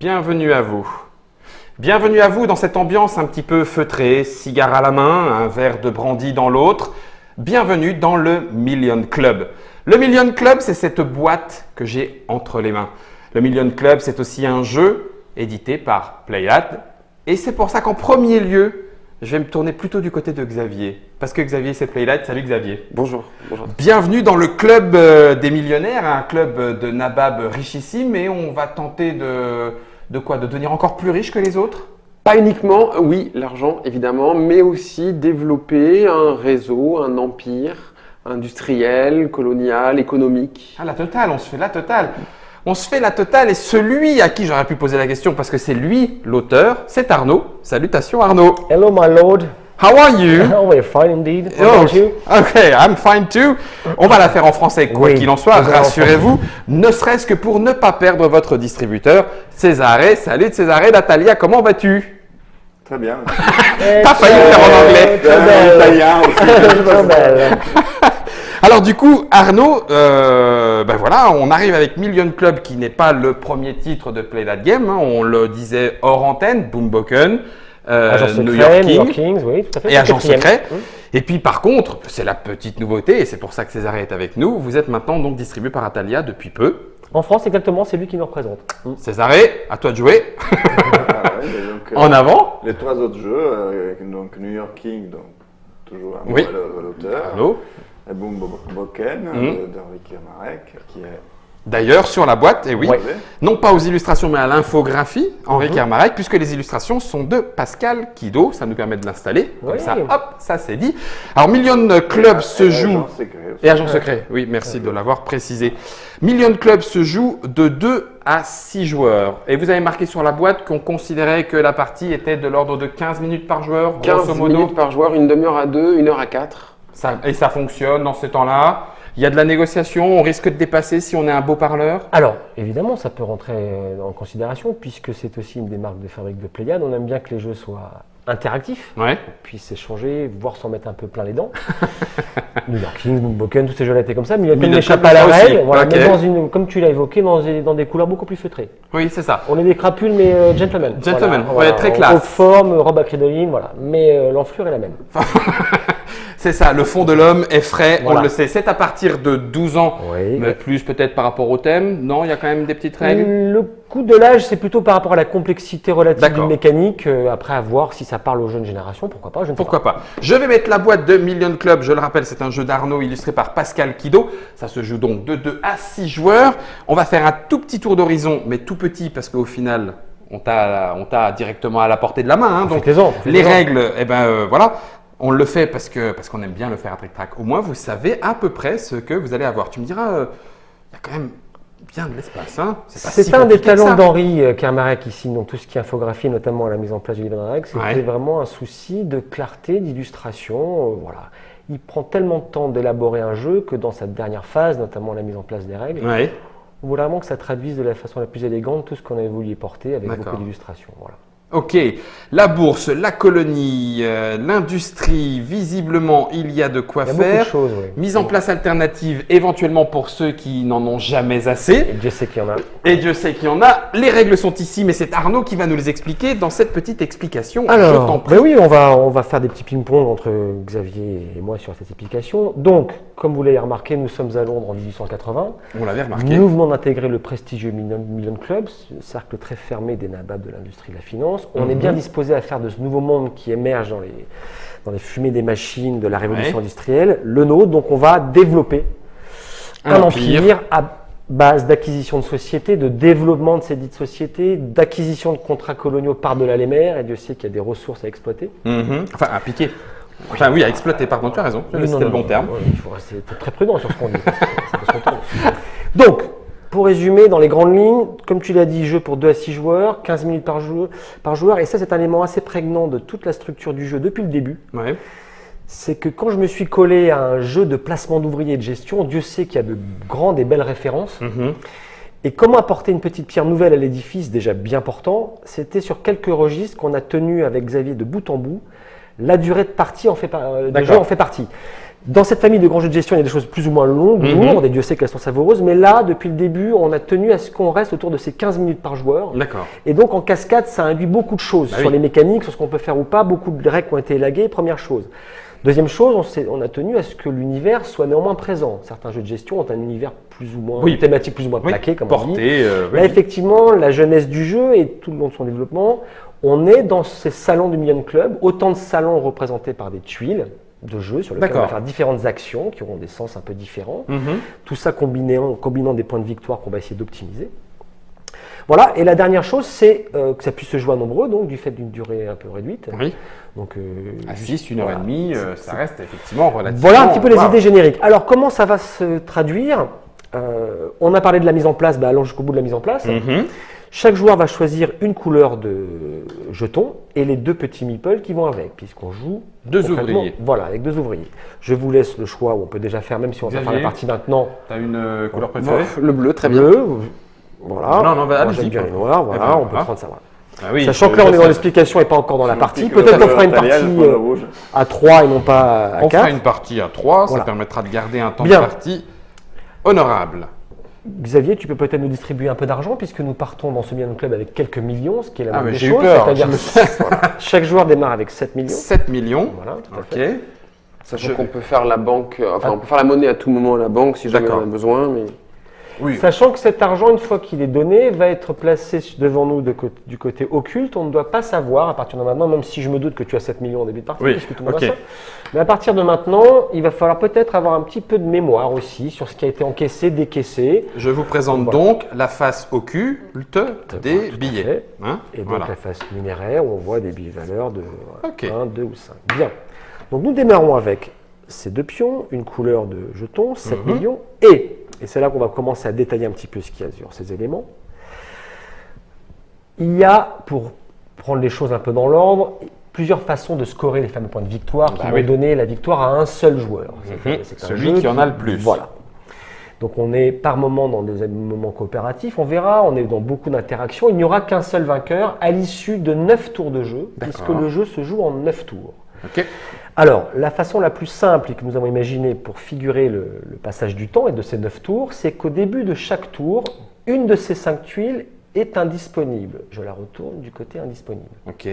bienvenue à vous. Bienvenue à vous dans cette ambiance un petit peu feutrée, cigare à la main, un verre de brandy dans l'autre. Bienvenue dans le Million Club. Le Million Club, c'est cette boîte que j'ai entre les mains. Le Million Club, c'est aussi un jeu édité par Playad. Et c'est pour ça qu'en premier lieu, je vais me tourner plutôt du côté de Xavier. Parce que Xavier, c'est Playad. Salut Xavier. Bonjour. Bonjour. Bienvenue dans le club des millionnaires, un club de nababs richissime. Et on va tenter de quoi? De devenir encore plus riche que les autres? Pas uniquement, oui, l'argent évidemment, mais aussi développer un réseau, un empire industriel, colonial, économique. Ah, la totale, on se fait la totale. On se fait la totale et celui à qui j'aurais pu poser la question, parce que c'est lui l'auteur, c'est Arnaud. Salutations Arnaud. Hello, my lord. How are you? Oh, we're fine indeed. How Oh, about you? okay, I'm fine too. On va la faire en français, quoi Oui, qu'il en soit, on va en rassurez-vous, ne serait-ce que pour ne pas perdre votre distributeur. Césaré, salut Césaré, Natalia, comment vas-tu? Très bien. Pas failli le faire en anglais. Très Italien aussi. Très belle. Alors du coup, Arnaud, ben voilà, on arrive avec Million Club qui n'est pas le premier titre de Play That Game, hein, on le disait hors antenne, Boomboken, Agent New secret, York New York King Kings, oui, tout à fait. et Agent Quatrième. secret. Et puis par contre, c'est la petite nouveauté et c'est pour ça que César est avec nous, vous êtes maintenant donc distribué par Atalia depuis peu. En France, exactement, c'est lui qui nous représente. Césaré, à toi de jouer. Ah ouais, mais donc, En avant. les trois autres jeux, donc New York King, donc toujours un Oui. l'auteur, Arnaud. et Boomboken d'Henri Kermarek, qui est D'ailleurs, sur la boîte, et oui, Ouais. non pas aux illustrations, mais à l'infographie, Henri Kermarek, puisque les illustrations sont de Pascal Kido. Ça nous permet de l'installer. Comme Oui. ça, hop, ça c'est dit. Alors, Million Club se joue. Agent secret aussi. Et Agent secret, oui, merci de l'avoir précisé. Million Club se joue de 2 à 6 joueurs. Et vous avez marqué sur la boîte qu'on considérait que la partie était de l'ordre de 15 minutes par joueur, 15 grosso modo. minutes par joueur, une demi-heure à 2, une heure à 4. Et ça fonctionne dans ces temps-là. Il y a de la négociation, on risque de dépasser si on est un beau parleur. Alors, évidemment, ça peut rentrer en considération puisque c'est aussi une des marques de fabrique de Pléiade. On aime bien que les jeux soient interactifs, Ouais. puissent s'échanger, voire s'en mettre un peu plein les dents. New York Kings, Boomboken, tous ces jeux-là étaient comme ça, mais il y a Million comme n'échappe Club à la aussi. règle, voilà, Ok. mais comme tu l'as évoqué, dans des couleurs beaucoup plus feutrées. Oui, c'est ça. On est des crapules, mais gentlemen. Gentlemen, ouais, très en classe. haute forme, robe à crédoline, voilà. Mais l'enflure est la même. C'est ça, le fond de l'homme est frais, Voilà. on le sait. C'est à partir de 12 ans, Oui. mais plus peut-être par rapport au thème. Non, il y a quand même des petites règles. Le coup de l'âge, c'est plutôt par rapport à la complexité relative D'accord. d'une mécanique. Après, à voir si ça parle aux jeunes générations, pourquoi pas, je ne sais Pourquoi pas. Je vais mettre la boîte de Million Club. Je le rappelle, c'est un jeu d'Arnaud illustré par Pascal Kido. Ça se joue donc de 2 à 6 joueurs. On va faire un tout petit tour d'horizon, mais tout petit parce qu'au final, on t'a directement à la portée de la main. Hein, donc, Profitez-en, les profitez-en. règles, eh ben voilà. On le fait parce qu'on aime bien le faire à trick-track. Au moins, vous savez à peu près ce que vous allez avoir. Tu me diras, il y a quand même bien de l'espace. Hein, pas si C'est un des compliqué que ça. talents d'Henri Kermarek ici, dans tout ce qui est infographie, notamment la mise en place du livre de règles. C'était Ouais. vraiment un souci de clarté, d'illustration. Voilà. Il prend tellement de temps d'élaborer un jeu que dans sa dernière phase, notamment la mise en place des règles, Ouais. on voulait vraiment que ça traduise de la façon la plus élégante tout ce qu'on avait voulu y porter avec D'accord. beaucoup d'illustrations. Voilà. Ok, la bourse, la colonie, l'industrie, visiblement, il y a de quoi Il y a beaucoup de faire. choses, oui. Mise en place alternative, éventuellement pour ceux qui n'en ont jamais assez. Et Dieu sait qu'il y en a. Et Dieu sait qu'il y en a. Les règles sont ici, mais c'est Arnaud qui va nous les expliquer dans cette petite explication. Je t'en Alors, prie. ben oui, on va faire des petits ping-pong entre Xavier et moi sur cette explication. Donc, comme vous l'avez remarqué, nous sommes à Londres en 1880. On l'avait remarqué. Nous venons d'intégrer le prestigieux Million Club, ce cercle très fermé des nababs de l'industrie de la finance. On est bien disposé à faire de ce nouveau monde qui émerge dans les fumées des machines, de la révolution Ouais. industrielle, le nôtre. Donc, on va développer un empire à base d'acquisition de sociétés, de développement de ces dites sociétés, d'acquisition de contrats coloniaux par-delà les mers. Et Dieu sait qu'il y a des ressources à exploiter. Enfin, à piquer. Enfin, oui, à exploiter, pardon, tu as raison. Oui, C'était le bon terme. Il faut rester très prudent sur ce qu'on dit. Ça peut se retourner. Donc, pour résumer, dans les grandes lignes, comme tu l'as dit, jeu pour 2 à 6 joueurs, 15 minutes par joueur. Et ça, c'est un élément assez prégnant de toute la structure du jeu depuis le début. Ouais. C'est que quand je me suis collé à un jeu de placement d'ouvriers et de gestion, Dieu sait qu'il y a de grandes et belles références. Et comment apporter une petite pierre nouvelle à l'édifice déjà bien portant, c'était sur quelques registres qu'on a tenus avec Xavier de bout en bout. La durée de partie en fait, de D'accord. jeu en fait partie. Dans cette famille de grands jeux de gestion, il y a des choses plus ou moins longues, lourdes, et Dieu sait qu'elles sont savoureuses, mais là, depuis le début, on a tenu à ce qu'on reste autour de ces 15 minutes par joueur. D'accord. Et donc, en cascade, ça induit beaucoup de choses Bah sur oui. les mécaniques, sur ce qu'on peut faire ou pas, beaucoup de règles qui ont été élaguées, première chose. Deuxième chose, on a tenu à ce que l'univers soit néanmoins présent. Certains jeux de gestion ont un univers plus ou moins, Oui. une thématique plus ou moins Oui, plaquée, comme on dit. porté. Là, effectivement, la jeunesse du jeu et tout le long de son développement, on est dans ces salons du Million Club, autant de salons représentés par des tuiles de jeu sur lesquels on va D'accord. faire différentes actions qui auront des sens un peu différents. Mhm. Tout ça combinant des points de victoire qu'on va essayer d'optimiser. Voilà, et la dernière chose, c'est que ça puisse se jouer à nombreux, donc du fait d'une durée un peu réduite. Oui. Donc, À 6, 1 heure voilà. et demie, ça reste effectivement relativement. Voilà un petit peu les Waouh. idées génériques. Alors, comment ça va se traduire On a parlé de la mise en place, allons jusqu'au bout de la mise en place. Mhm. Chaque joueur va choisir une couleur de jeton et les deux petits meeples qui vont avec, puisqu'on joue Deux concrètement, ouvriers. Voilà, avec deux ouvriers. Je vous laisse le choix, où on peut déjà faire, même si on va faire la Xavier. partie maintenant. T'as une couleur préférée? Le bleu, très bien. Bleu, voilà. Non, non, bah, Moi, allez-y. j'aime bien les noirs, voilà, Eh ben, on peut voilà. prendre ça. Voilà. Ah oui, Sachant que là, on est dans l'explication et pas encore dans la partie. Peut-être qu'on fera une partie à 3 et non pas à On 4. fera une partie à 3, Voilà. ça permettra de garder un temps Bien. de partie honorable. Xavier, tu peux peut-être nous distribuer un peu d'argent puisque nous partons dans ce Million Club avec quelques millions, ce qui est la Ah, moindre mais des j'ai eu choses. peur. C'est-à-dire que voilà, chaque joueur démarre avec 7 millions. 7 millions. Voilà, tout à Ok. fait. Sachant qu'on peut faire la banque, on peut faire la monnaie à tout moment à la banque si jamais on D'accord. en a besoin. Mais... Oui. Sachant que cet argent, une fois qu'il est donné, va être placé devant nous du côté occulte. On ne doit pas savoir à partir de maintenant, même si je me doute que tu as 7 millions au début de partie, Oui, puisque tout le monde ok. a ça. Mais à partir de maintenant, il va falloir peut-être avoir un petit peu de mémoire aussi sur ce qui a été encaissé, décaissé. Je vous présente Voilà. donc la face occulte des tout à billets. fait. Hein, Et donc voilà. la face numéraire où on voit des billets valeurs de Ok. 1, 2 ou 5. Bien. Donc nous démarrons avec ces deux pions, une couleur de jetons, 7 Mhm. millions, et c'est là qu'on va commencer à détailler un petit peu ce qu'il y a sur ces éléments. Il y a, pour prendre les choses un peu dans l'ordre, plusieurs façons de scorer les fameux points de victoire qui Bah vont oui. donner la victoire à un seul joueur. Mhm. C'est un Celui jeu qui en a le plus. Voilà. Donc on est par moment dans des moments coopératifs, on verra, on est dans beaucoup d'interactions. Il n'y aura qu'un seul vainqueur à l'issue de 9 tours de jeu, puisque D'accord. le jeu se joue en 9 tours. Ok. Alors, la façon la plus simple et que nous avons imaginée pour figurer le passage du temps et de ces 9 tours, c'est qu'au début de chaque tour, une de ces 5 tuiles est indisponible. Je la retourne du côté indisponible. Ok.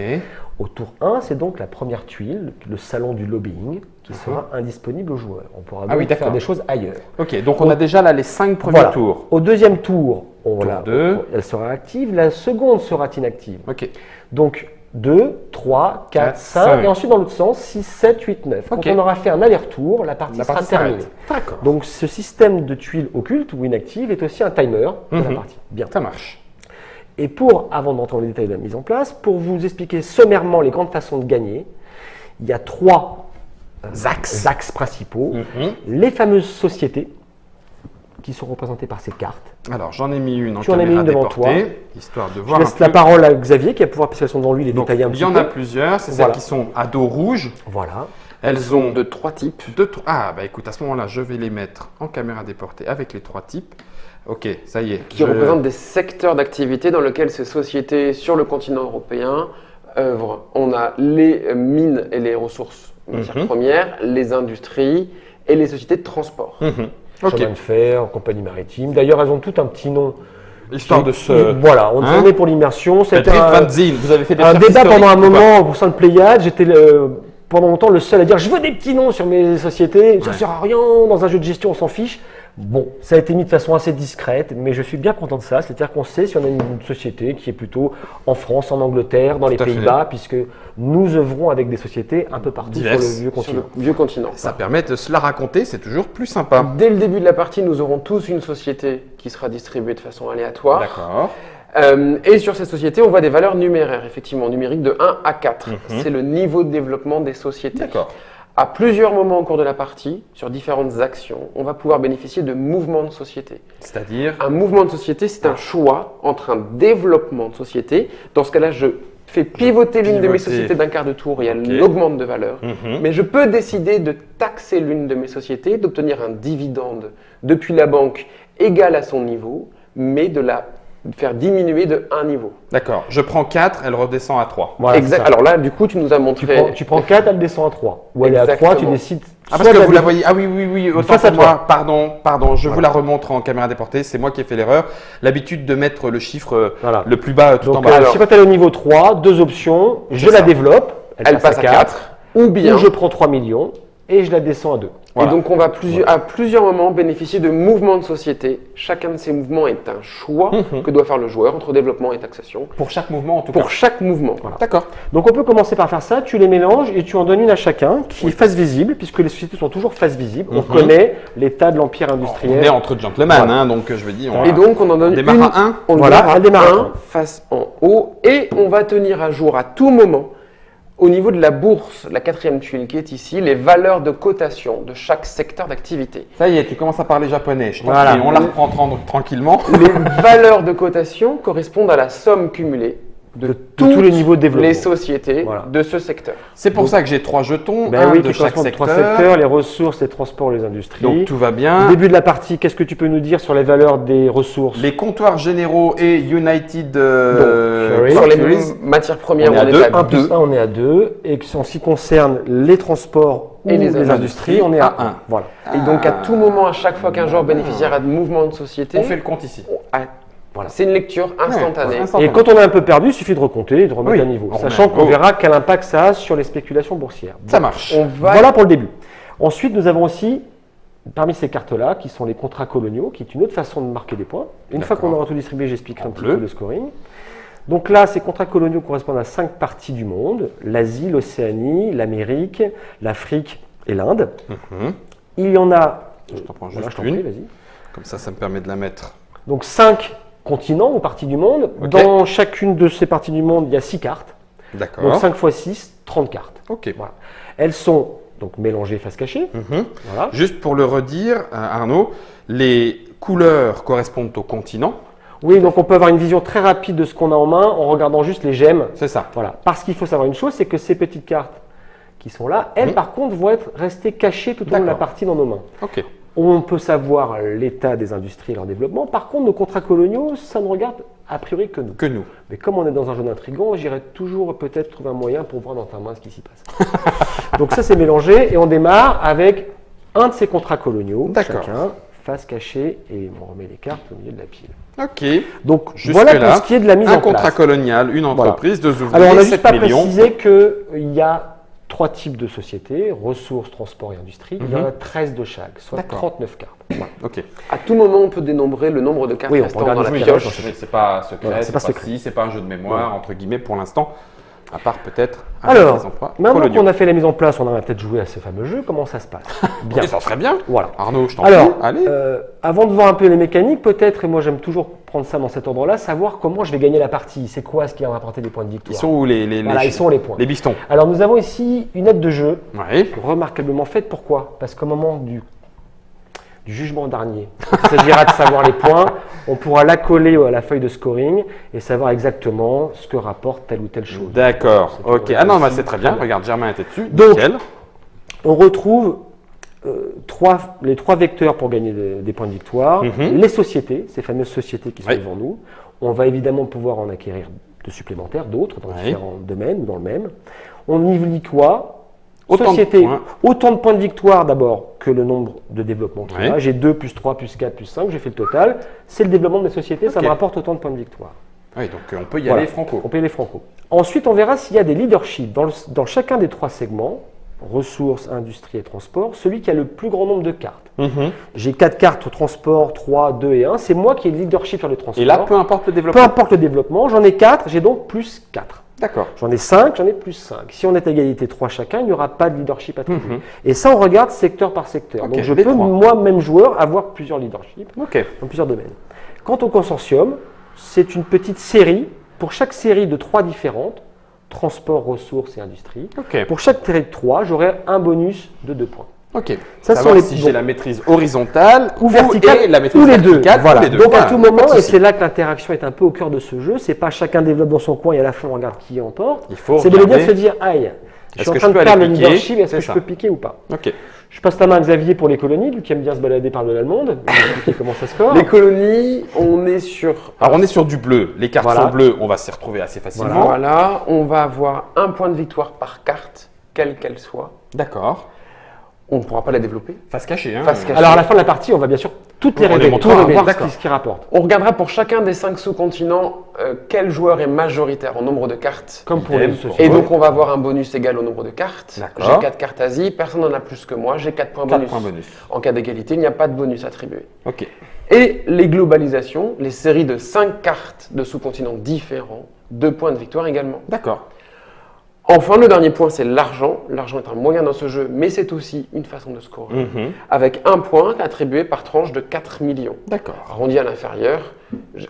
Au tour 1, c'est donc la première tuile, le salon du lobbying, qui sera indisponible aux joueurs. On pourra donc oui, d'accord. faire des choses ailleurs. Ok. Donc on a déjà là les 5 premiers Voilà. tours. Au deuxième tour, Tour 2. elle sera active, la seconde sera inactive. Ok. Donc 2, 3, 4, 4, 5, 5. et ensuite dans l'autre sens, 6, 7, 8, 9. Quand Ok. on aura fait un aller-retour, la partie La sera partie terminée. s'arrête. D'accord. Donc ce système de tuiles occultes ou inactives est aussi un timer de la Mhm. partie. Bien. Ça marche. Et avant d'entrer dans les détails de la mise en place, pour vous expliquer sommairement les grandes façons de gagner, il y a 3 axes principaux. Mhm. Les fameuses sociétés, qui sont représentées par ces cartes. Alors j'en ai mis une en Tu en as mis caméra une devant déportée, histoire de Je voir laisse un la peu. parole à Xavier qui va pouvoir, puisqu'elles sont devant lui, les Donc, détailler un il petit y en peu. a plusieurs, c'est Voilà. celles qui sont à dos rouge. Voilà. Elles ont De 3 types. Ah, bah écoute, à ce moment-là, je vais les mettre en caméra déportée avec les 3 types. Ok, ça y est. Qui représentent des secteurs d'activité dans lesquels ces sociétés sur le continent européen œuvrent. On a les mines et les ressources matières Mhm. premières, les industries et les sociétés de transport. Mhm. Ok, Chemin de fer, compagnie maritime. D'ailleurs, elles ont tout un petit nom. histoire de se. Voilà, on Hein en est pour l'immersion. C'était Patrick un, Vanzin, vous avez fait des un recherches débat pendant un historiques ou pas moment au sein de Pléiade. J'étais pendant longtemps le seul à dire je veux des petits noms sur mes sociétés. Ça Ouais. sert à rien. Dans un jeu de gestion, on s'en fiche. Bon, ça a été mis de façon assez discrète, mais je suis bien content de ça. C'est-à-dire qu'on sait si on a une société qui est plutôt en France, en Angleterre, dans les Tout à fait. Pays-Bas, puisque nous œuvrons avec des sociétés un peu partout Diverses. sur le vieux Sur continent. le vieux continent. Ça permet de se la raconter, c'est toujours plus sympa. Dès le début de la partie, nous aurons tous une société qui sera distribuée de façon aléatoire. D'accord. Et sur ces sociétés, on voit des valeurs numéraires, effectivement, numériques de 1 à 4. Mhm. C'est le niveau de développement des sociétés. D'accord. À plusieurs moments au cours de la partie, sur différentes actions, on va pouvoir bénéficier de mouvements de société. C'est-à-dire. Un mouvement de société, c'est un choix entre un développement de société. Dans ce cas-là, je fais pivoter l'une de mes pivoter. sociétés d'un quart de tour et elle Ok. augmente de valeur. Mhm. Mais je peux décider de taxer l'une de mes sociétés, d'obtenir un dividende depuis la banque égal à son niveau, mais de la faire diminuer de un niveau. D'accord. Je prends 4, elle redescend à 3. Voilà, c'est Exact. ça. Alors là, du coup, tu nous as montré. Tu prends 4, elle descend à 3. Ou elle est à 3, tu Exactement. décides. Ah, soit parce que de vous la dé- voyez. Ah oui, autant Face à pour toi. moi. Pardon, je vous la remontre en caméra déportée. C'est moi qui ai fait l'erreur. L'habitude de mettre le chiffre Voilà. le plus bas tout en Donc, bas. si quand elle est au niveau 3, deux options. Je C'est la ça. développe, Elle passe à 4. Ou bien. ou je prends 3 millions et je la descends à 2. Voilà. Et donc, on va à plusieurs moments bénéficier de mouvements de société. Chacun de ces mouvements est un choix que doit faire le joueur entre développement et taxation. Pour chaque mouvement, en tout cas. Pour chaque mouvement. D'accord. Donc on peut commencer par faire ça, tu les mélanges et tu en donnes une à chacun qui est face visible, puisque les sociétés sont toujours face visible. On connaît l'état de l'empire On industriel. est entre gentlemen, Voilà. hein, donc je veux dire. Et donc, on en donne démarre une. à 1. On Voilà, démarre elle démarre à à un. 1 face en haut. Et on va tenir à jour à tout moment, au niveau de la bourse, la quatrième tuile qui est ici, les valeurs de cotation de chaque secteur d'activité. Ça y est, tu commences à parler japonais. Je t'en Voilà. prie, on la reprend tranquillement. Les valeurs de cotation correspondent à la somme cumulée de tous les niveaux de développement. les sociétés Voilà. de ce secteur. C'est pour ça que j'ai 3 jetons, Ben un oui, de qui chaque correspondent aux secteur. 3 secteurs, les ressources, les transports, les industries. Donc tout va Au bien. début de la partie, qu'est-ce que tu peux nous dire sur les valeurs des ressources? Les comptoirs généraux et United Sharing. Sur les Quarries. matières premières, On est à on est deux. à 1 plus 2. 1, on est à 2. Et en ce qui concerne les transports Et ou les les industries, on est à à 1. un. Voilà. Et donc, à tout moment, à chaque fois qu'un joueur bénéficiera de mouvements de société, On fait le compte ici. Voilà. c'est une lecture instantanée. Ouais, Et quand on est un peu perdu, il suffit de recompter et de remettre Oui, à niveau. on Sachant remet. qu'on Oh. verra quel impact ça a sur les spéculations boursières. Ça marche. On va Voilà pour le début. Ensuite, nous avons aussi, parmi ces cartes-là, qui sont les contrats coloniaux, qui est une autre façon de marquer des points. Une fois D'accord. qu'on aura tout distribué, j'expliquerai En un petit bleu. peu le scoring. Donc là, ces contrats coloniaux correspondent à 5 parties du monde: l'Asie, l'Océanie, l'Amérique, l'Afrique et l'Inde. Mhm. Il y en a. Je t'en prends voilà, juste je t'en prie, une. vas-y. Comme ça me permet de la mettre. Donc 5 continents ou parties du monde. Ok. Dans chacune de ces parties du monde, il y a 6 cartes. Donc D'accord. 5 x 6, 30 cartes. Ok. Voilà. Elles sont donc mélangées face cachée. Mhm. Voilà. Juste pour le redire, Arnaud, les couleurs correspondent au continent. Oui, donc on peut avoir une vision très rapide de ce qu'on a en main en regardant juste les gemmes. C'est ça. Voilà. Parce qu'il faut savoir une chose, c'est que ces petites cartes qui sont là, elles Mhm. par contre vont être restées cachées tout au long de la D'accord. partie dans nos mains. Ok. On peut savoir l'état des industries et leur développement. Par contre, nos contrats coloniaux, ça ne regarde a priori que nous. Que nous. Mais comme on est dans un jeu d'intrigant, j'irai toujours peut-être trouver un moyen pour voir dans ta main ce qui s'y passe. Donc ça, c'est mélangé et on démarre avec un de ces contrats coloniaux, D'accord. chacun, face cachée, et on remet les cartes au milieu de la pile. Ok. Donc Jusque voilà là, pour ce qui est de la mise Un en contrat place. colonial, une entreprise, deux ouvriers, Alors on n'a juste 7 pas millions. précisé qu'il y a 3 types de sociétés: ressources, transport et industrie. Il y en a 13 de chaque, soit D'accord. 39 cartes. Voilà. Ok. À tout moment, on peut dénombrer le nombre de cartes Oui, on peut restant dans regarder la ce pioche. qu'il y a C'est pas secret, Voilà, c'est pas secret. C'est pas un jeu de mémoire, entre guillemets, pour l'instant. À part peut-être Alors, les emplois maintenant coloniaux. qu'on a fait la mise en place, on a peut-être joué à ce fameux jeu. Comment ça se passe? Bien. Et ça serait bien. Voilà. Arnaud, je t'en Alors, prie. Allez. avant de voir un peu les mécaniques, peut-être, et moi j'aime toujours prendre ça dans cet ordre-là, savoir comment je vais gagner la partie. C'est quoi ce qui va m'apporter des points de Ils victoire? sont où Voilà, ils sont les points. Les bistons. Alors nous avons ici une aide de jeu, Oui. remarquablement faite. Pourquoi? Parce qu'au moment du jugement dernier, il s'agira de savoir les points. On pourra l'accoler à la feuille de scoring et savoir exactement ce que rapporte telle ou telle chose. D'accord. C'est Ok. toujours Ah non, aussi bah, c'est très bien. très bien. Regarde, Germain était dessus. Donc, Nickel. On retrouve les 3 vecteurs pour gagner des points de victoire. Mhm. Les sociétés, ces fameuses sociétés qui sont Oui. devant nous. On va évidemment pouvoir en acquérir de supplémentaires, d'autres dans Oui. différents domaines ou dans le même. On y lit quoi? Autant de Société, points. autant de points de victoire d'abord que le nombre de développement qu'il y a. Oui. J'ai 2, plus 3, plus 4, plus 5, j'ai fait le total. C'est le développement de mes sociétés, ça Ok. me rapporte autant de points de victoire. Oui, donc on peut y Voilà. aller franco. On paye les franco. Ensuite, on verra s'il y a des leaderships dans chacun des 3 segments, ressources, industrie et transport, celui qui a le plus grand nombre de cartes. Mhm. J'ai 4 cartes au transport, 3, 2 et 1. C'est moi qui ai le leadership sur le transport. Et là, peu importe le Peu développement. importe le développement, j'en ai 4, j'ai donc plus 4. D'accord. J'en ai 5, j'en ai plus 5. Si on est à égalité 3 chacun, il n'y aura pas de leadership attribué. Mhm. Et ça, on regarde secteur par secteur. Ok, Donc je les peux, 3. moi, même joueur, avoir plusieurs leaderships Ok. dans plusieurs domaines. Quant au consortium, c'est une petite série. Pour chaque série de 3 différentes, transport, ressources et industrie, Ok. pour chaque série de 3, j'aurai un bonus de 2 points. Ok. Ça Savoir sont les- si donc- j'ai la maîtrise horizontale Ou verticale, et la maîtrise ou les deux. verticale, Voilà. ou les deux. Donc Voilà, à tout pas de moment, et souci. c'est là que l'interaction est un peu au cœur de ce jeu, c'est pas chacun développe dans son coin et à la fin on regarde qui emporte. Il faut C'est bel et bien de regarder. se dire, aïe, Je suis Est-ce en que train je de peux perdre le aller piquer? leadership, est-ce C'est que je ça. peux piquer ou pas? Ok. Je passe la main à Xavier pour les colonies, lui qui aime bien se balader par de l'allemande. Il va expliquer comment ça score. Les colonies, on est sur. Alors on est sur du bleu. Les cartes Voilà. sont bleues, on va s'y retrouver assez facilement. Voilà, on va avoir un point de victoire par carte, quelle qu'elle soit. D'accord. On ne pourra pas la développer. Face cachée. Hein. Face cachée. Alors à la fin de la partie, on va bien sûr toutes les On les révéler, montrera, tout révéler, voir, voir d'accord. ce qui rapporte. On regardera pour chacun des 5 sous-continents quel joueur est majoritaire en nombre de cartes. Comme pour Idem les pour sociétés. Et donc on va avoir un bonus égal au nombre de cartes. D'accord. J'ai 4 cartes Asie, personne n'en a plus que moi, j'ai 4 points 4 bonus. points bonus. En cas d'égalité, il n'y a pas de bonus attribué. Ok. Et les globalisations, les séries de 5 cartes de sous-continents différents, 2 points de victoire également. D'accord. Enfin, le dernier point, c'est l'argent. L'argent est un moyen dans ce jeu, mais c'est aussi une façon de scorer. Mhm. Avec un point attribué par tranche de 4 millions. D'accord. Arrondi à l'inférieur,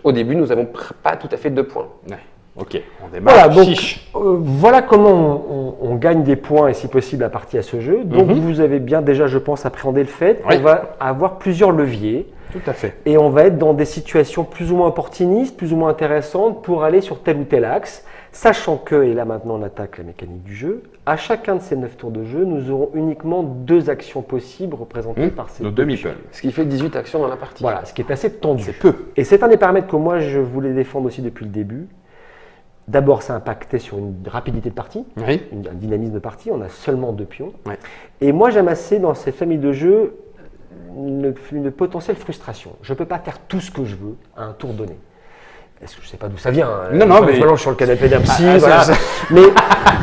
au début, nous n'avons pas tout à fait 2 points. Ouais. Ok. On démarre. Voilà, donc Chiche. voilà comment on gagne des points et si possible la partie à ce jeu. Donc vous avez bien déjà, je pense, appréhendé le fait Oui. qu'on va avoir plusieurs leviers Tout à fait. et on va être dans des situations plus ou moins opportunistes, plus ou moins intéressantes pour aller sur tel ou tel axe, sachant que, et là maintenant on attaque la mécanique du jeu, à chacun de ces 9 tours de jeu, nous aurons uniquement 2 actions possibles représentées par ces Nos deux deux pions. meeples. Ce qui fait 18 actions dans la partie. Voilà, ce qui est assez tendu. C'est peu. Et c'est un des paramètres que moi je voulais défendre aussi depuis le début. D'abord, ça impactait sur une rapidité de partie, Oui. un dynamisme de partie. On a seulement 2 pions. Ouais. Et moi, j'aime assez dans cette famille de jeux une potentielle frustration. Je ne peux pas faire tout ce que je veux à un tour donné. Est-ce que je ne sais pas d'où ça vient. Non, non, mais- Je me lance sur le canapé d'un psy. Ah, voilà. c'est- Mais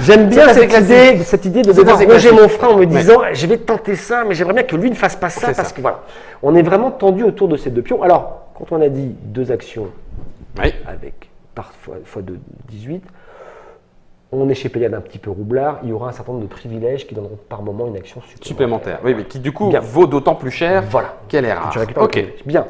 j'aime bien C'est assez cette idée de C'est devoir assez ronger classique. mon frein en me disant je vais tenter ça, mais j'aimerais bien que lui ne fasse pas ça C'est parce ça. que voilà. On est vraiment tendu autour de ces 2 pions. Alors, quand on a dit 2 actions Oui. avec parfois fois de 18, on est chez Pléiade un petit peu roublard, il y aura un certain nombre de privilèges qui donneront par moment une action Supplémentaire. Oui, mais qui du coup Bien. vaut d'autant plus cher Voilà. qu'elle est Que rare. tu récupères Ok. le privilège. Bien.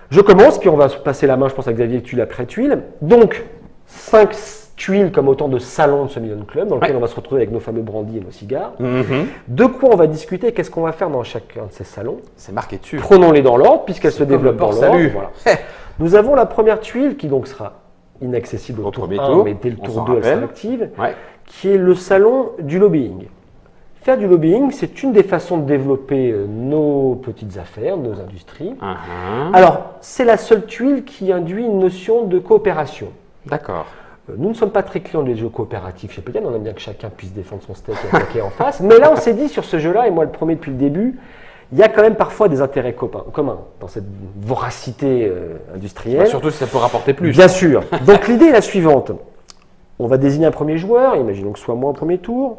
Je commence, puis on va se passer la main, je pense à Xavier, tuile après tuile. Donc, 5 tuiles comme autant de salons de ce Million Club, dans lequel Ouais. on va se retrouver avec nos fameux brandis et nos cigares. Mhm. De quoi on va discuter, qu'est-ce qu'on va faire dans chacun de ces salons. C'est marqué dessus. Prenons-les dans l'ordre, puisqu'elles se comme développent le dans port l'ordre. salut. Voilà. Nous avons la première tuile qui donc sera inaccessible au Au tour premier 1, tour, mais dès le on tour s'en 2, elle sera rappelle. active, Ouais. qui est le salon du lobbying. Faire du lobbying, c'est une des façons de développer nos petites affaires, nos industries. Mhm. Alors, c'est la seule tuile qui induit une notion de coopération. D'accord. Nous ne sommes pas très clients des jeux coopératifs chez Pléiade, on aime bien que chacun puisse défendre son steak et attaquer en face. Mais là, on s'est dit sur ce jeu-là, et moi le premier depuis le début, il y a quand même parfois des intérêts communs dans cette voracité industrielle. Bah, surtout si ça peut rapporter plus. Bien sûr. Donc l'idée est la suivante. On va désigner un premier joueur, imaginons que ce soit moi au premier tour.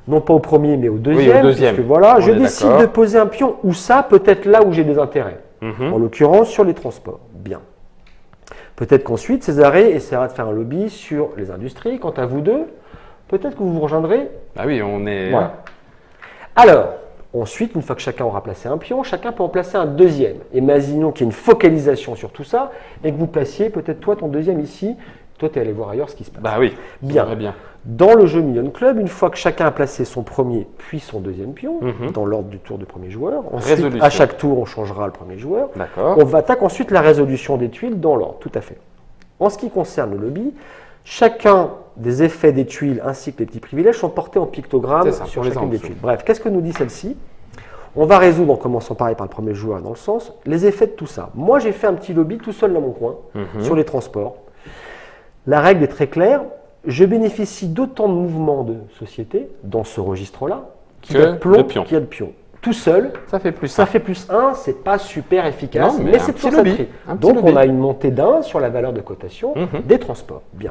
Non pas au premier, mais au deuxième. deuxième. Puisque voilà, On je est décide d'accord. de poser un pion où ça, peut-être là où j'ai des intérêts. Mhm. En l'occurrence, sur les transports. Bien. Peut-être qu'ensuite, Césarée essaiera de faire un lobby sur les industries. Quant à vous deux, peut-être que vous vous rejoindrez. Ah oui, on est. Voilà. Alors, ensuite, une fois que chacun aura placé un pion, chacun peut en placer un deuxième. Imaginons qu'il y ait une focalisation sur tout ça et que vous placiez peut-être toi ton deuxième ici. Toi, tu es allé voir ailleurs ce qui se passe. Bah oui. Bien. Très bien. Dans le jeu Million Club, une fois que chacun a placé son premier puis son deuxième pion, Mhm. dans l'ordre du tour du premier joueur, ensuite, Résolution. à chaque tour, on changera le premier joueur. D'accord. On va attaquer ensuite la résolution des tuiles dans l'ordre, tout à fait. En ce qui concerne le lobby, chacun des effets des tuiles ainsi que les petits privilèges sont portés en pictogramme C'est ça, sur pour les chacune des en-dessous. tuiles. Bref, qu'est-ce que nous dit celle-ci? On va résoudre en commençant pareil par le premier joueur dans le sens, les effets de tout ça. Moi, j'ai fait un petit lobby tout seul dans mon coin Mhm. sur les transports. La règle est très claire. Je bénéficie d'autant de mouvements de société dans ce registre-là qu'il y a Que de plomb, de pions. qu'il y a de pions. Tout seul, Ça fait plus ça ça. fait plus 1, c'est pas super efficace, Non, mais mais un c'est petit toujours ça lobby, de prix. un petit Donc lobby. on a une montée d'1 sur la valeur de cotation Mhm. des transports. Bien.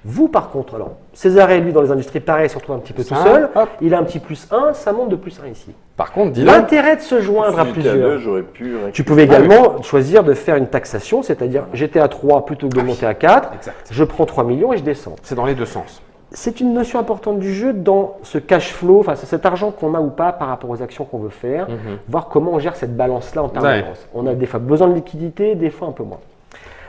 Vous par contre, alors, Césarée, lui, dans les industries, pareil, se retrouve un petit peu Ça, tout seul. hop. Il a un petit plus 1, ça monte de plus 1 ici. Par contre, dis-le. L'intérêt de se joindre à Si j'étais à deux, plusieurs. j'aurais pu Tu récupérer. pouvais également choisir de faire une taxation, c'est-à-dire j'étais à 3 plutôt que de monter à 4, Exact. je prends 3 millions et je descends. C'est dans les deux sens. C'est une notion importante du jeu dans ce cash flow, enfin c'est cet argent qu'on a ou pas par rapport aux actions qu'on veut faire, Mhm. voir comment on gère cette balance-là en permanence. On a des fois besoin de liquidité, des fois un peu moins.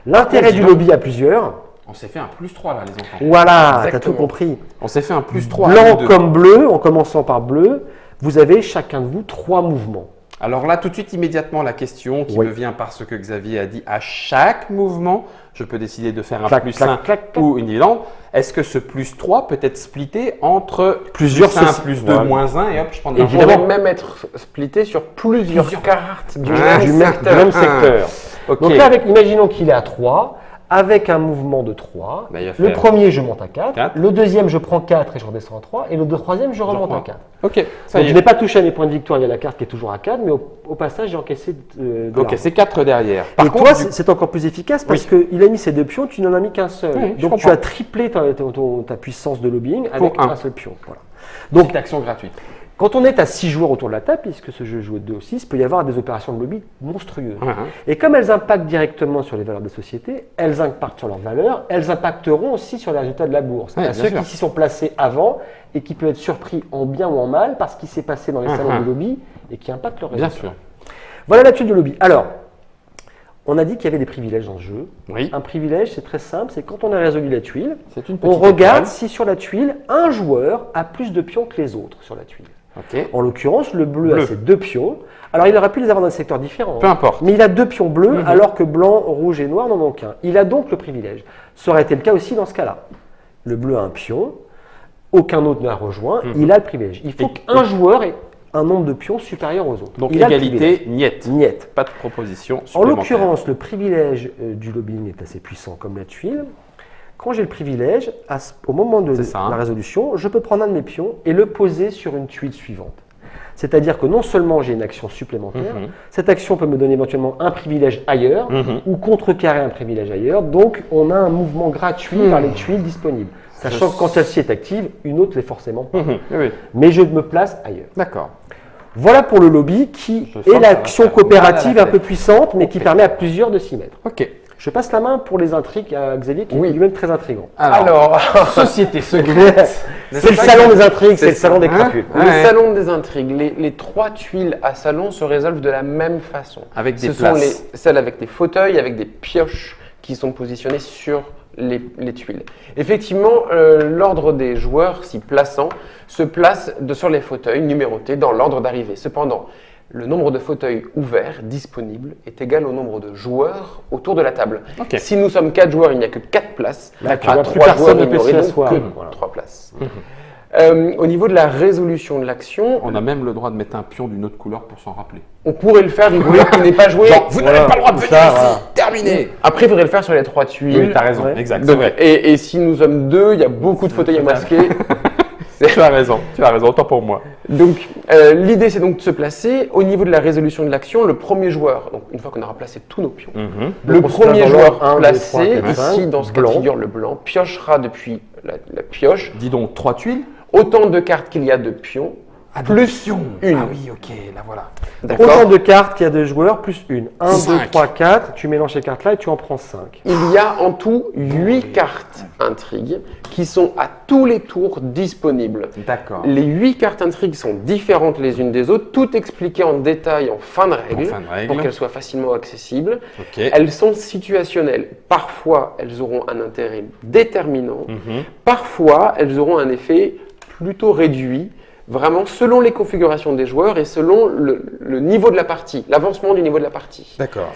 L'intérêt contre, du dis donc. lobby à plusieurs, On s'est fait un +3 là, les enfants. voilà, tu as Exactement. tout compris. On s'est fait un +3. Blanc comme bleu, en commençant par bleu, vous avez chacun de vous 3 mouvements. Alors là, tout de suite, immédiatement, la question qui Oui. me vient par ce que Xavier a dit, à chaque mouvement, je peux décider de faire un Clac, plus clac, 1 clac, clac. ou une dividende. Est-ce que ce plus 3 peut être splitté entre Plusieurs plus 1, ceci- plus 2, voilà. moins 1 et hop, je prends de Il l'argent. pourrait même être splitté sur plusieurs cartes du Ah, même du même, secteur. du même secteur. Ok. Donc là, imaginons qu'il est à 3, avec un mouvement de 3. Bah, il va Le faire premier, je monte à 4. 4. Le deuxième, je prends 4 et je redescends à 3. Et le troisième, je remonte reprends. à 4. Ok, ça Donc y je est. n'ai pas touché à mes points de victoire, il y a la carte qui est toujours à 4, mais au passage, j'ai encaissé de Ok, l'argent. c'est 4 derrière. Par Et contre, toi, du- c'est encore plus efficace parce qu'il a mis ses 2 pions, tu n'en as mis qu'un seul. Oui, je Donc tu comprends. as triplé ta puissance de lobbying avec un. un seul pion. Voilà. Donc petite action gratuite. quand on est à 6 joueurs autour de la table, puisque ce jeu joue de 2 au 6, il peut y avoir des opérations de lobby monstrueuses. Ouais, hein. Et comme elles impactent directement sur les valeurs des sociétés, elles impactent sur leurs valeurs, elles impacteront aussi sur les résultats de la bourse. Ouais, à bien ceux sûr. qui s'y sont placés avant et qui peuvent être surpris en bien ou en mal par ce qui s'est passé dans les salons de lobby et qui impactent leurs Bien résultats. sûr. Voilà l'attitude de lobby. Alors, on a dit qu'il y avait des privilèges dans ce jeu. Oui, Un privilège, c'est très simple, c'est quand on a résolu la tuile, c'est une petite on regarde étoile. si sur la tuile, un joueur a plus de pions que les autres sur la tuile. Ok. En l'occurrence, le bleu Bleu. a ses 2 pions. Alors, il aurait pu les avoir dans des secteurs différents. Peu hein. importe. Mais il a 2 pions bleus, alors que blanc, rouge et noir n'en ont qu'un. Il a donc le privilège. Ça aurait été le cas aussi dans ce cas-là. Le bleu a un pion, aucun autre n'a rejoint, il a le privilège. Il faut Et- qu'un joueur ait un nombre de pions supérieur aux autres. Donc il a le privilège. égalité, niet. Niet. Pas de proposition En supplémentaire. l'occurrence, le privilège du lobbying est assez puissant comme la tuile. Quand j'ai le privilège, au moment de C'est ça, hein. la résolution, je peux prendre un de mes pions et le poser sur une tuile suivante. C'est-à-dire que non seulement j'ai une action supplémentaire, cette action peut me donner éventuellement un privilège ailleurs ou contrecarrer un privilège ailleurs. Donc on a un mouvement gratuit vers les tuiles disponibles. Sachant que quand celle-ci est active, une autre l'est forcément pas. Oui, oui. Mais je me place ailleurs. D'accord. Voilà pour le lobby qui Je sens est que ça va l'action faire coopérative mal à la un peu tête. puissante, mais qui Ok. permet à plusieurs de s'y mettre. Ok. Je passe la main pour les intrigues à Xavier, qui Oui. est lui-même très intrigant. Alors, société secrète. C'est le salon des intrigues, c'est le ça. salon des Hein crapules. le Ouais. salon des intrigues, les 3 tuiles à salon se résolvent de la même façon. Avec des Ce sont places. celles avec des fauteuils, avec des pioches qui sont positionnées sur les tuiles. Effectivement, l'ordre des joueurs s'y plaçant se place sur les fauteuils numérotés dans l'ordre d'arrivée. Cependant, le nombre de fauteuils ouverts, disponibles, est égal au nombre de joueurs autour de la table. Ok. Si nous sommes 4 joueurs, il n'y a que 4 places. Là, tu À vois, plus 3 personne joueurs, ne il n'y peut aurait s'y donc asseoir. que Voilà. 3 places. Au niveau de la résolution de l'action, On a même le droit de mettre un pion d'une autre couleur pour s'en rappeler. on pourrait le faire d'une couleur qui n'est pas jouée. Vous Voilà, n'avez pas le droit de tout venir ça, ici. voilà. Terminé. Après, il faudrait le faire sur les 3 tuiles. Oui, t'as raison. Ouais. Exact. C'est Donc, vrai. et si nous sommes 2, il y a beaucoup de fauteuils à masquer. Tu as raison. Tu as raison. Autant pour moi. Donc, l'idée, c'est donc de se placer. Au niveau de la résolution de l'action, le premier joueur, donc une fois qu'on aura placé tous nos pions, le Donc, on se place premier dans joueur l'ordre 1, 2, placé, 3, 4, ici 5, dans ce cas de blanc. figure, le blanc, piochera depuis la pioche Dis donc 3 tuiles. autant de cartes qu'il y a de pions, plus une. Ah oui, ok. Là voilà. D'accord. Autant de cartes qu'il y a de joueurs, plus une. 1, 2, Cinq. 3, 4. Tu mélanges ces cartes-là et tu en prends 5. Il y a en tout 8 cartes intrigues qui sont à tous les tours disponibles. D'accord. Les 8 cartes intrigues sont différentes les unes des autres, toutes expliquées en détail en fin de règle, En fin de règle. pour qu'elles soient facilement accessibles. Ok. Elles sont situationnelles. Parfois, elles auront un intérêt déterminant. Parfois, elles auront un effet plutôt réduit, vraiment selon les configurations des joueurs et selon le niveau de la partie, l'avancement du niveau de la partie. D'accord.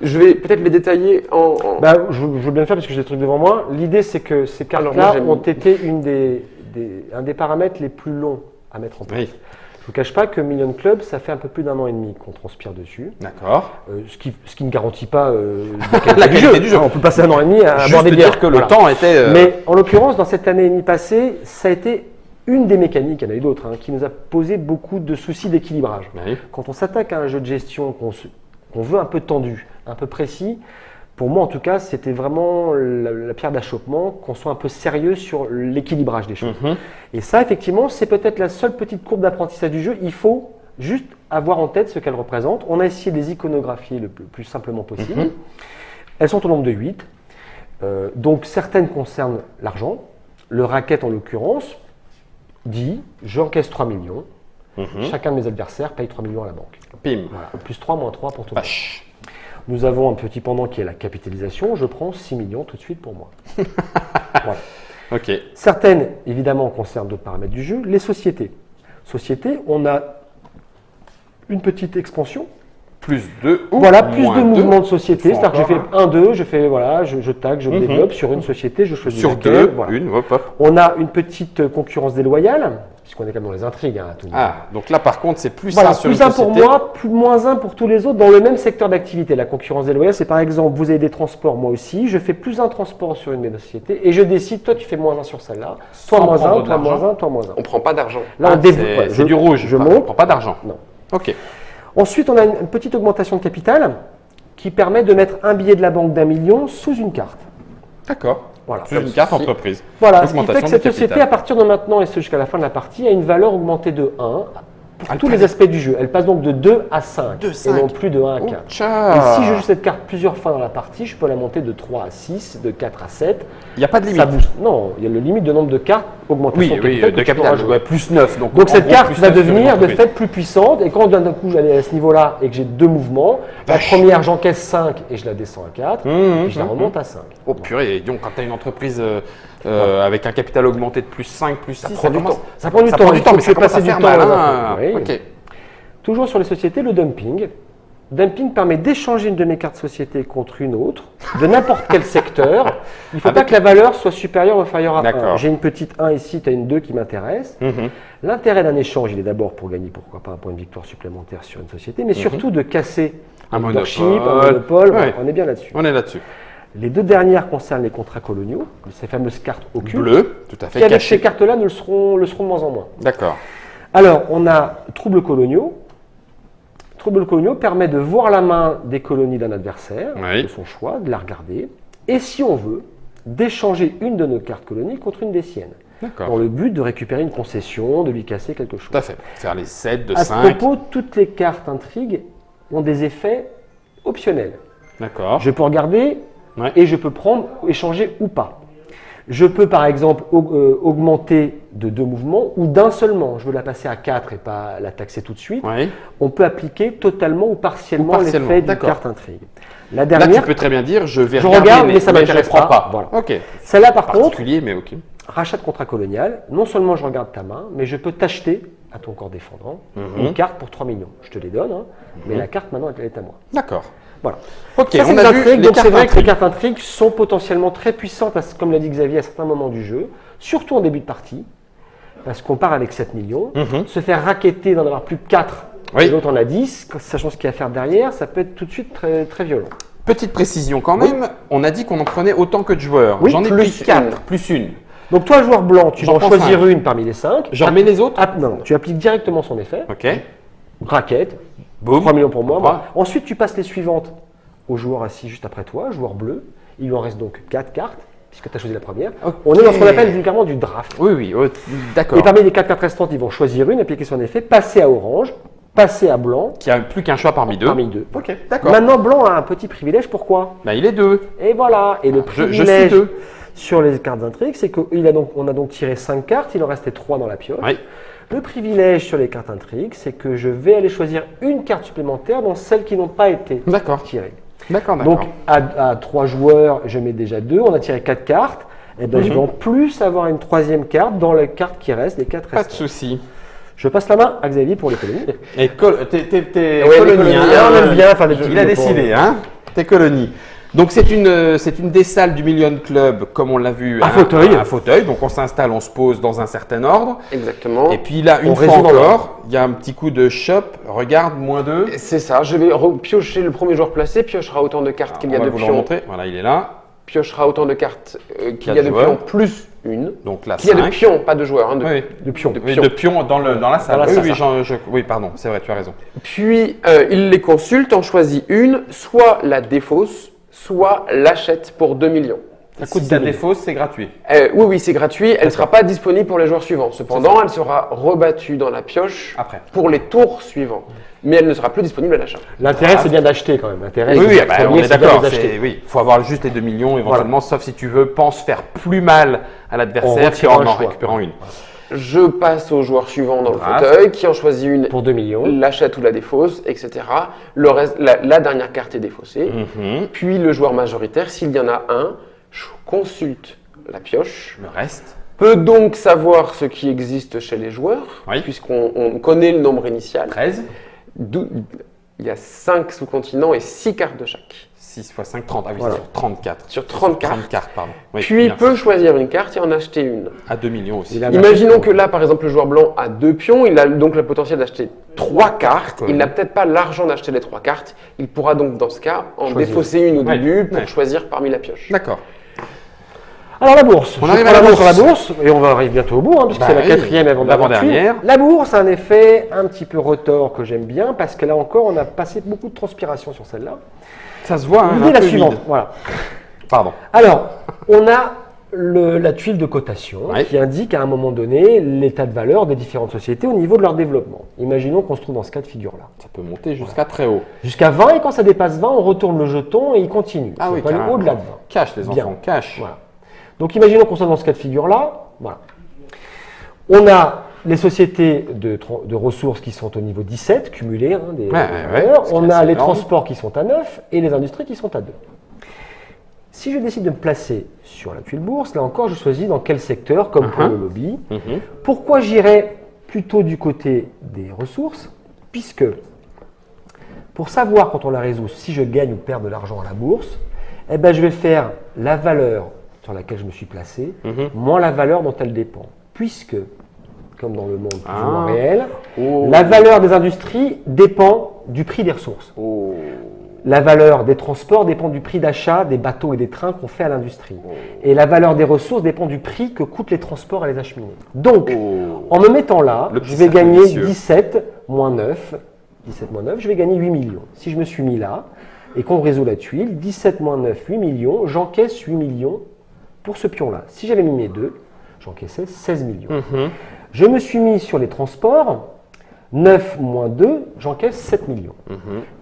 Je vais peut-être les détailler en... Bah, je veux bien le faire parce que j'ai des trucs devant moi. L'idée, c'est que ces Alors, cartes-là moi, j'aime- ont été un des paramètres les plus longs à mettre en place. Oui. Je ne vous cache pas que Million Club, ça fait un peu plus d'1 an et demi qu'on transpire dessus. D'accord. Ce qui ne garantit pas la qualité, La qualité du jeu. Hein, on peut passer 1 an et demi à Juste boire des dire bières. que le Voilà. temps était. Mais en l'occurrence, dans cette année et demie passée, ça a été une des mécaniques, il y en a eu d'autres, hein, qui nous a posé beaucoup de soucis d'équilibrage. Oui. Quand on s'attaque à un jeu de gestion qu'on veut un peu tendu, un peu précis, pour moi en tout cas, c'était vraiment la pierre d'achoppement, qu'on soit un peu sérieux sur l'équilibrage des choses. Et ça, effectivement, c'est peut-être la seule petite courbe d'apprentissage du jeu. Il faut juste avoir en tête ce qu'elle représente. On a essayé de les iconographier le plus simplement possible. Elles sont au nombre de 8. Donc certaines concernent l'argent. Le racket, en l'occurrence, dit j'encaisse 3 millions. Chacun de mes adversaires paye 3 millions à la banque. Pim. Voilà. Plus 3, moins 3 pour tout le monde. Vache. Nous avons un petit pendant qui est la capitalisation. Je prends 6 millions tout de suite pour moi. Voilà. Ok. Certaines, évidemment, concernent d'autres paramètres du jeu. Les sociétés. Sociétés, on a une petite expansion. Plus 2 ou Voilà, plus moins de deux. mouvements de société. Faut C'est-à-dire que j'ai fait encore, 1, 2, je fais, voilà, je tag, je me développe sur une société, je choisis Sur laquelle, 2, voilà. une, hop, hop. On a une petite concurrence déloyale, puisqu'on est quand même dans les intrigues. Hein, à tout moment. Ah, donc là par contre, c'est plus Voilà, 1 sur plus une 1 pour société. moi, moins 1 pour tous les autres dans le même secteur d'activité. La concurrence déloyale, c'est par exemple, vous avez des transports, moi aussi, je fais plus 1 transport sur une de mes sociétés et je décide, toi tu fais moins 1 sur celle-là, toi Sans moins prendre 1, toi d'argent. moins 1, toi moins 1. On prend pas d'argent. Là, Ah, on développe. c'est Voilà, c'est du rouge, je on monte. prend pas d'argent. Non. Ok. Ensuite, on a une petite augmentation de capital qui permet de mettre un billet de la banque d'1 million sous une carte. D'accord. Voilà. Sur une carte entreprise. Voilà, ce qui fait Augmentation que de cette capital. société, à partir de maintenant et jusqu'à la fin de la partie, a une valeur augmentée de 1 pour tous les aspects du jeu. Elle passe donc de 2 à 5 De et 5. non plus de 1 à 4. Tcha. Et si je joue cette carte plusieurs fois dans la partie, je peux la monter de 3 à 6, de 4 à 7. Il n'y a pas de limite. Ça booste. Non, il y a le limite de nombre de cartes, augmentation Oui, oui, que de tu capital. pourras jouer. Ouais, plus 9. Donc, Donc en cette gros, carte plus va 9 sur une devenir de entreprise. fait plus puissante. Et quand d'un coup j'allais à ce niveau-là et que j'ai 2 mouvements, la première j'encaisse 5 et je la descends à 4, puis je la remonte à 5. Oh purée, et donc quand tu as une entreprise avec un capital augmenté de plus 5, plus 6, prend du commence- temps. Ça prend du ça temps, prend il du temps, faut mais que ça tu commence à passes du faire temps mal. dans Hein. la- oui. Ok. Toujours sur les sociétés, le dumping. Dumping permet d'échanger une de mes cartes société contre une autre, de n'importe quel secteur. Il ne faut pas que la valeur soit supérieure ou inférieure à 1. D'accord. J'ai une petite 1 ici, tu as une 2 qui m'intéresse. L'intérêt d'un échange, il est d'abord pour gagner, pourquoi pas, un point de victoire supplémentaire sur une société, mais surtout de casser Un un leadership, monopole. un monopole. Ouais. On est bien là-dessus. On est là-dessus. Les deux dernières concernent les contrats coloniaux, ces fameuses cartes occultes, Bleu, tout à fait qui avec ces caché. cartes-là le seront de moins en moins. D'accord. Alors, on a troubles coloniaux. Troubles coloniaux permet de voir la main des colonies d'un adversaire, Oui. de son choix, de la regarder, et si on veut, d'échanger une de nos cartes colonies contre une des siennes, dans D'accord. le but de récupérer une concession, de lui casser quelque chose. Tout à fait. Faire les 7 de À ce 5. propos, toutes les cartes intrigues ont des effets optionnels. D'accord. Je peux regarder Ouais. et je peux prendre, échanger ou pas. Je peux par exemple augmenter de 2 mouvements ou d'un seulement. Je veux la passer à 4 et pas la taxer tout de suite. Oui. On peut appliquer totalement ou partiellement partiellement, l'effet d'une d'accord. carte intrigue. La Là, tu dernière, peux très bien dire, je vais Je regarder, regarde, mais ça je m'intéresse prends pas. pas. Voilà. Ok. celle-là par contre, Particulier, mais ok. rachat de contrat colonial, non seulement je regarde ta main, mais je peux t'acheter à ton corps défendant une carte pour 3 millions. Je te les donne, hein, mais la carte maintenant elle est à moi. D'accord. Voilà. Ok, Ça, c'est on les a vu intrigues, les donc c'est cartes vrai que les intrigues. cartes intrigues sont potentiellement très puissantes, comme l'a dit Xavier, à certains moments du jeu, surtout en début de partie, parce qu'on part avec 7 millions, se faire racketter d'en avoir plus de 4, Oui. et l'autre en a 10, sachant ce qu'il y a à faire derrière, ça peut être tout de suite très, très violent. Petite précision quand même, on a dit qu'on en prenait autant que de joueurs. Oui, J'en ai plus pris 4, une. plus une. Donc toi, joueur blanc, tu vas J'en en prends choisir 5. une parmi les 5. J'en remets les autres. Non, tu appliques directement son effet. Ok. Raquette, Boum. 3 millions pour moi. Trois. Ensuite, tu passes les suivantes au joueur assis juste après toi, joueur bleu. Il lui en reste donc 4 cartes, puisque tu as choisi la première. Ok. On est dans ce qu'on appelle vulgairement du draft. Oui, oui, oh, d'accord. Et parmi les 4 cartes restantes, ils vont choisir une, appliquer son effet, passer à orange, passer à blanc, Qui a plus qu'un choix parmi deux. parmi deux. Ok, d'accord. Maintenant, blanc a un petit privilège, pourquoi? Bah, il est 2. Et voilà, et le Je suis privilège 2. sur les cartes d'intrigue, c'est qu'on a donc tiré 5 cartes, il en restait 3 dans la pioche. Oui. Le privilège sur les cartes intrigues, c'est que je vais aller choisir une carte supplémentaire dans celles qui n'ont pas été D'accord. tirées. D'accord, d'accord. Donc à 3 joueurs, je mets déjà 2, on a tiré 4 cartes, et ben, je vais en plus avoir une 3e carte dans les cartes qui restent, les 4 Pas de restantes. souci. Je passe la main à Xavier pour les colonies. Et t'es Ouais, les colonie, colonies, hein, on aime bien faire des petits Il a groupes, décidé, hein. T'es colonie. Donc c'est une des salles du Million Club, comme on l'a vu. Un fauteuil. Un fauteuil. Donc on s'installe, on se pose dans un certain ordre. Exactement. Et puis là, une On fois résume dans encore, il y a un petit coup de shop. Regarde, -2. C'est ça, je vais piocher le premier joueur placé, piochera autant de cartes qu'il y On a va de vous le pions, montrer. Voilà, il est là. piochera autant de cartes qu'il Quatre y a de joueurs. pions plus une. Donc là, Qu'il y a de 5. pions, pas de joueurs, hein, de- Oui, De pion. de oui, pions. de pions dans la salle. Dans la oui, salle. oui, pardon, c'est vrai, tu as raison. Puis il les consulte, en choisit une, soit la défausse, soit l'achète pour 2 millions. Ça coûte Si ça 2 000. défausse, c'est gratuit. Oui, c'est gratuit, elle ne sera pas disponible pour les joueurs suivants. Cependant, elle sera rebattue dans la pioche Après. pour les tours suivants. Mais elle ne sera plus disponible à l'achat. L'intérêt, c'est bien d'acheter quand même. L'intérêt, Oui, c'est oui, bien- bah, c'est on bien est de d'accord. les acheter. Oui, il faut avoir juste les 2 millions éventuellement, sauf si tu pense faire plus mal à En l'adversaire retirant qu'en un en choix. récupérant une. Je passe au joueur suivant dans le Draft. fauteuil, qui en choisit une, Pour 2 millions. l'achète ou la défausse, etc. Le reste, la dernière carte est défaussée. Mhm. Puis le joueur majoritaire, s'il y en a un, consulte la pioche, Le reste. peut donc savoir ce qui existe chez les joueurs, Oui. puisqu'on connaît le nombre initial. 13. Il y a 5 sous-continents et 6 cartes de chaque. 6 x 5, 30. Ah oui, Voilà. c'est sur 34. Sur 30 cartes. 30 cartes, pardon. Oui, Puis il bien. peut choisir une carte et en acheter une. À 2 millions aussi. Il a- Imaginons que là, par exemple, le joueur blanc a 2 pions, il a donc le potentiel d'acheter 3 cartes. Ouais. Il n'a peut-être pas l'argent d'acheter les 3 cartes. Il pourra donc, dans ce cas, en Choisir. défausser une au Ouais. début pour Ouais. choisir parmi la pioche. D'accord. Alors la bourse. On Je arrive prends à la sur la bourse. bourse et on va arriver bientôt au bout, hein, puisque Bah c'est la oui, quatrième avant l'avant-dernière. La bourse a un effet un petit peu retors que j'aime bien, parce que là encore, on a passé beaucoup de transpiration sur celle-là. Ça se voit, hein, L'idée un est la peu suivante. vide. Voilà. Pardon. Alors, on a la tuile de cotation Ouais. qui indique à un moment donné l'état de valeur des différentes sociétés au niveau de leur développement. Imaginons qu'on se trouve dans ce cas de figure-là. Ça peut monter jusqu'à très haut. Jusqu'à 20, et quand ça dépasse 20, on retourne le jeton et il continue. Ah Ça oui, peut aller carrément. au-delà de 20. Cash, les Bien. enfants, cash. Voilà. Donc imaginons qu'on soit dans ce cas de figure-là. Voilà. On a les sociétés de ressources qui sont au niveau 17, cumulées, hein, des Ouais, valeurs. c'est On assez a les énorme. transports qui sont à 9 et les industries qui sont à 2. Si je décide de me placer sur la tuile bourse, là encore, je choisis dans quel secteur, comme pour le lobby. Mhm. Pourquoi j'irais plutôt du côté des ressources? Puisque, pour savoir quand on la résout si je gagne ou perds de l'argent à la bourse, eh ben, je vais faire la valeur sur laquelle je me suis placé, moins la valeur dont elle dépend. Puisque, comme dans le monde plus ou moins réel, la valeur des industries dépend du prix des ressources. La valeur des transports dépend du prix d'achat des bateaux et des trains qu'on fait à l'industrie. Et la valeur des ressources dépend du prix que coûtent les transports et les acheminés. Donc, en me mettant là, Le petit je vais cercle gagner vicieux. 17 moins 9. 17 moins 9, je vais gagner 8 millions. Si je me suis mis là et qu'on résout la tuile, 17 moins 9, 8 millions, j'encaisse 8 millions pour ce pion-là. Si j'avais mis mes deux, j'encaissais 16 millions. Je me suis mis sur les transports. 9 moins 2, j'encaisse 7 millions.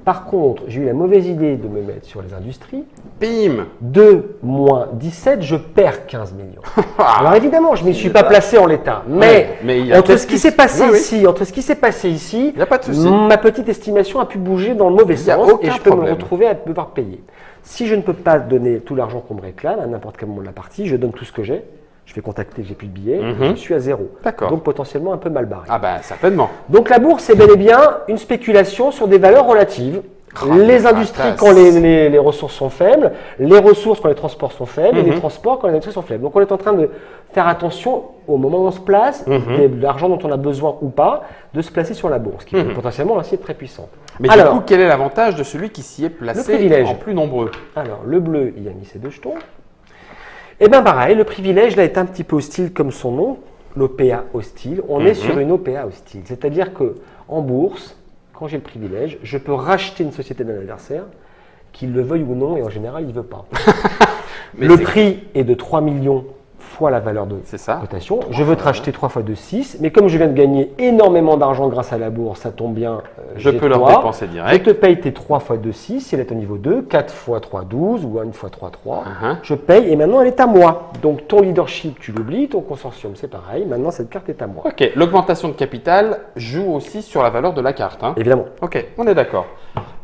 Par contre, j'ai eu la mauvaise idée de me mettre sur les industries. Bim. 2 moins 17, je perds 15 millions. Alors évidemment, je ne m'y suis pas placé en l'état. Mais, mais il y a entre peut-être ce qui plus. s'est passé Oui, oui. ici, entre ce qui s'est passé ici, Il y a pas de souci. ma petite estimation a pu bouger dans le mauvais Il y a sens aucun et je peux me problème. retrouver à devoir payer. Si je ne peux pas donner tout l'argent qu'on me réclame à n'importe quel moment de la partie, je donne tout ce que j'ai. Je fais contacter que j'ai plus de billets, je suis à zéro. D'accord. Donc potentiellement un peu mal barré. Ah ben, certainement. Donc la bourse, c'est bel et bien une spéculation sur des valeurs relatives. Les industries tasse. quand les ressources sont faibles, les ressources quand les transports sont faibles, et les transports quand les industries sont faibles. Donc on est en train de faire attention au moment où on se place, de l'argent dont on a besoin ou pas, de se placer sur la bourse, qui peut potentiellement ainsi être très puissante. Mais Alors, du coup, quel est l'avantage de celui qui s'y est placé privilège. en plus nombreux? alors, le bleu, il a mis ses deux jetons. Et bien pareil, le privilège là est un petit peu hostile comme son nom, l'OPA hostile. On est sur une OPA hostile, c'est-à-dire que en bourse, quand j'ai le privilège, je peux racheter une société d'un adversaire, qu'il le veuille ou non, et en général, il ne veut pas. Mais Le c'est- prix est de 3 millions fois la valeur de C'est ça. cotation. Je veux te racheter 3 fois de 6, mais comme je viens de gagner énormément d'argent grâce à la bourse, ça tombe bien. Je j'ai peux leur toi. dépenser Je direct. te paye tes 3 fois 2, 6, si elle est au niveau 2, 4 fois 3, 12, ou 1 fois 3, 3. Je paye et maintenant elle est à moi. Donc ton leadership, tu l'oublies, ton consortium, c'est pareil. Maintenant cette carte est à moi. Ok, l'augmentation de capital joue aussi sur la valeur de la carte. Hein. Évidemment. Ok, on est d'accord.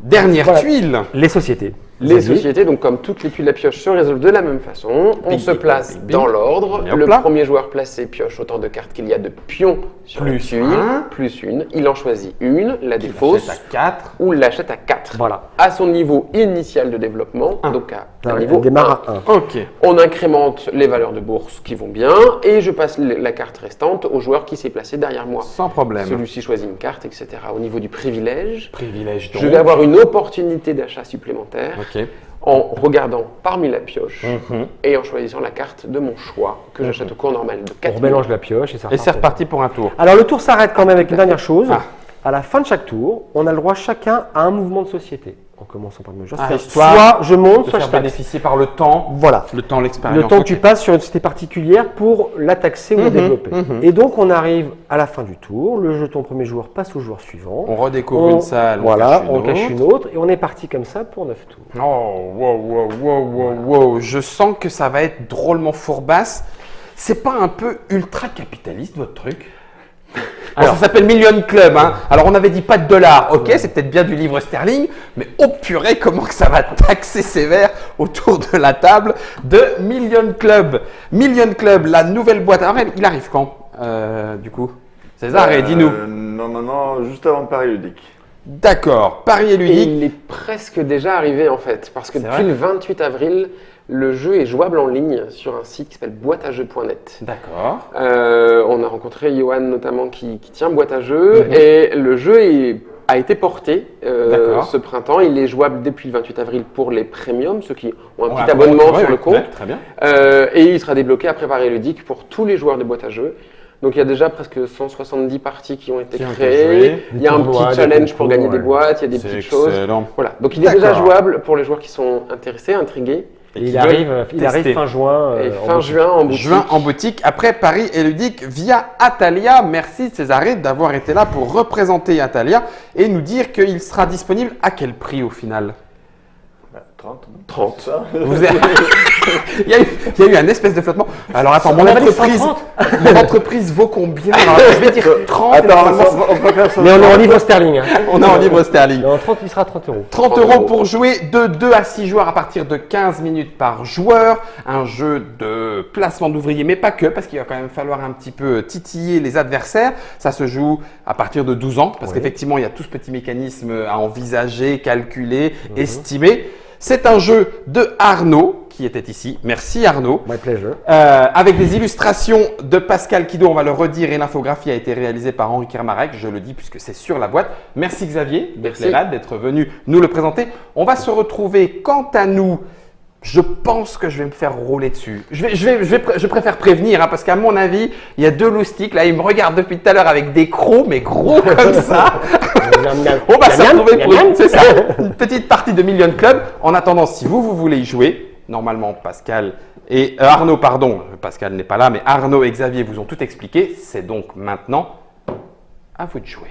Dernière Voilà. tuile. Les sociétés. Les Xavier. sociétés, donc comme toutes les tuiles à pioche, se résolvent de la même façon. On Bing, se bing, place bing, bing. dans l'ordre. Et hop Le là. premier joueur placé pioche autant de cartes qu'il y a de pions sur Plus la tuile, un. plus une. Il en choisit une, la Qui défausse, l'achète à 4. ou l'achète à 4. Voilà. À son niveau initial de développement, donc à Alors, niveau elle démarre 1. à 1. Ok. On incrémente les valeurs de bourse qui vont bien et je passe la carte restante au joueur qui s'est placé derrière moi. Sans problème. Celui-ci choisit une carte, etc. Au niveau du privilège, Privilège donc. je vais avoir une opportunité d'achat supplémentaire Ok. en regardant parmi la pioche et en choisissant la carte de mon choix que j'achète au cours normal de On 4 remélange la pioche et ça Et c'est repart. reparti pour un tour. Alors le tour s'arrête quand même avec une dernière chose. Ah. À la fin de chaque tour, on a le droit chacun à un mouvement de société. En commençant par le même joueur. Ah, C'est-à-dire histoire soit je monte, De soit faire je taxe. bénéficier par le temps. Voilà. Le temps, l'expérience. Le temps que ok. tu passes sur une société particulière pour la taxer ou la développer. Et donc on arrive à la fin du tour, le jeton premier joueur passe au joueur suivant. On redécouvre une salle. Voilà, on on cache une autre et on est parti comme ça pour 9 tours. Oh, wow. Je sens que ça va être drôlement fourbasse. C'est pas un peu ultra capitaliste votre truc? Alors, ça s'appelle Million Club. Hein. Alors, on avait dit pas de dollars. Ok, c'est peut-être bien du livre sterling, mais oh purée, comment que ça va taxer sévère autour de la table de Million Club. Million Club, la nouvelle boîte. Alors, il arrive quand, du coup? César, dis-nous. Normalement, juste avant Paris ludique. D'accord. Paris et Et ludique. il est presque déjà arrivé en fait, parce que C'est depuis vrai le 28 avril, le jeu est jouable en ligne sur un site qui s'appelle boîteajeux.net. D'accord. On a rencontré Johan notamment qui tient boîte à jeux et le jeu a été porté D'accord. ce printemps. Il est jouable depuis le 28 avril pour les premiums, ceux qui ont un On petit a- abonnement ouais, sur le ouais, compte. ouais, très bien. Et il sera débloqué après Paris ludique pour tous les joueurs de boîte à jeux. Donc il y a déjà presque 170 parties qui ont été Qui ont été créées. jouées. Il y a Des un tournois, petit des challenge pour concours, gagner des ouais. boîtes, il y a des C'est petites choses. excellent. Voilà. Donc il est déjà D'accord. jouable pour les joueurs qui sont intéressés, intrigués. Et qui il veulent arrive tester. fin juin. Et en fin boutique. juin en boutique. Juin en boutique, après Paris et ludique via Atalia. Merci Césarée d'avoir été là pour représenter Atalia et nous dire qu'il sera disponible à quel prix au final. 30. 30. Ça. Vous avez- il y a eu un espèce de flottement. Alors attends, mon On a pas dit entreprise, 130. mon entreprise vaut combien? Alors, je vais dire 30. et Attends, normalement, on peut faire ça. Mais on est en livre sterling. Hein. on est en livre sterling. Mais en 30, il sera 30 euros. 30 € pour jouer de 2 à 6 joueurs à partir de 15 minutes par joueur. Un jeu de placement d'ouvriers, mais pas que, parce qu'il va quand même falloir un petit peu titiller les adversaires. Ça se joue à partir de 12 ans, parce Oui. qu'effectivement, il y a tout ce petit mécanisme à envisager, calculer, estimer. C'est un jeu de Arnaud, qui était ici. Merci Arnaud. My pleasure. Avec des illustrations de Pascal Quido, on va le redire, et l'infographie a été réalisée par Henri Kermarek, je le dis puisque c'est sur la boîte. Merci Xavier d'être Merci. là, d'être venu nous le présenter. On va se retrouver, quant à nous, je pense que je vais me faire rouler dessus. Je préfère prévenir, hein, parce qu'à mon avis, il y a deux loustiques, là, ils me regardent depuis tout à l'heure avec des crocs, mais gros comme ça. On va se retrouver pour c'est ça, une petite partie de Million Club. En attendant, si vous voulez y jouer, normalement Pascal et Arnaud, pardon, Pascal n'est pas là, mais Arnaud et Xavier vous ont tout expliqué. C'est donc maintenant à vous de jouer.